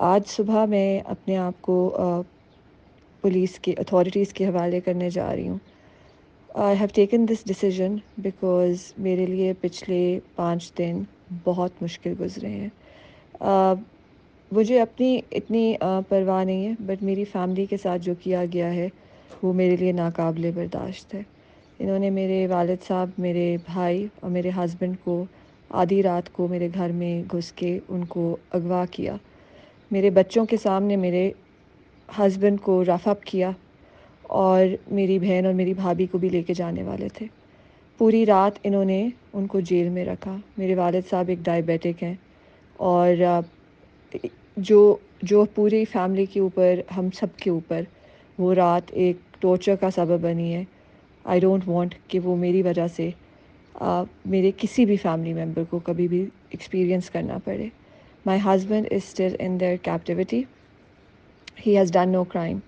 آج صبح میں اپنے آپ کو پولیس کے اتھارٹیز کے حوالے کرنے جا رہی ہوں. I have taken this decision because میرے لیے پچھلے 5 دن بہت مشکل گزرے ہیں. مجھے اپنی اتنی پرواہ نہیں ہے، بٹ میری فیملی کے ساتھ جو کیا گیا ہے وہ میرے لیے ناقابل برداشت ہے. انہوں نے میرے والد صاحب، میرے بھائی اور میرے ہسبینڈ کو آدھی رات کو میرے گھر میں گھس کے ان کو اغوا کیا. میرے بچوں کے سامنے میرے ہسبینڈ کو رف اپ کیا اور میری بہن اور میری بھابھی کو بھی لے کے جانے والے تھے. پوری رات انہوں نے ان کو جیل میں رکھا. میرے والد صاحب ایک ڈائبیٹک ہیں اور جو پوری فیملی کے اوپر، ہم سب کے اوپر وہ رات ایک ٹارچر کا سبب بنی ہے. آئی ڈونٹ وانٹ کہ وہ میری وجہ سے میرے کسی بھی فیملی ممبر کو کبھی بھی ایکسپیرئنس کرنا پڑے. My husband is still in their captivity. He has done no crime.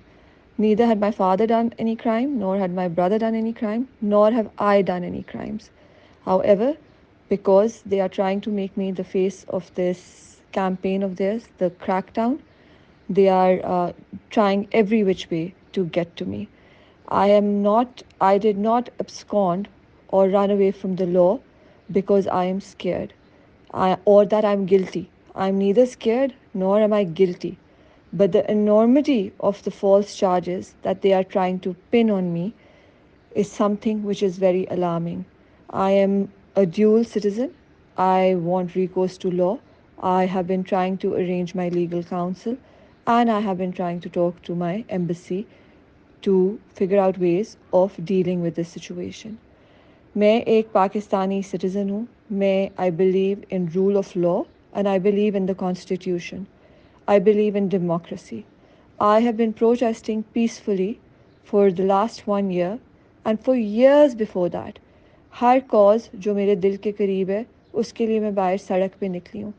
Neither had my father done any crime, nor had my brother done any crime, nor have I done any crimes. However, because they are trying to make me the face of this campaign of theirs, the crackdown, they are trying every which way to get to me. I did not abscond or run away from the law because I am scared or that I'm guilty. I'm neither scared nor am I guilty. But the enormity of the false charges that they are trying to pin on me is something which is very alarming. I am a dual citizen. I want recourse to law. I have been trying to arrange my legal counsel, and I have been trying to talk to my embassy to figure out ways of dealing with this situation. میں ایک Pakistani citizen ہوں. میں I believe in rule of law and I believe in the constitution. I believe in democracy. I have been protesting peacefully for the last 1 year and for years before that. ہر cause جو میرے دل کے قریب ہے اس کے لیے میں باہر سڑک پہ نکلی ہوں.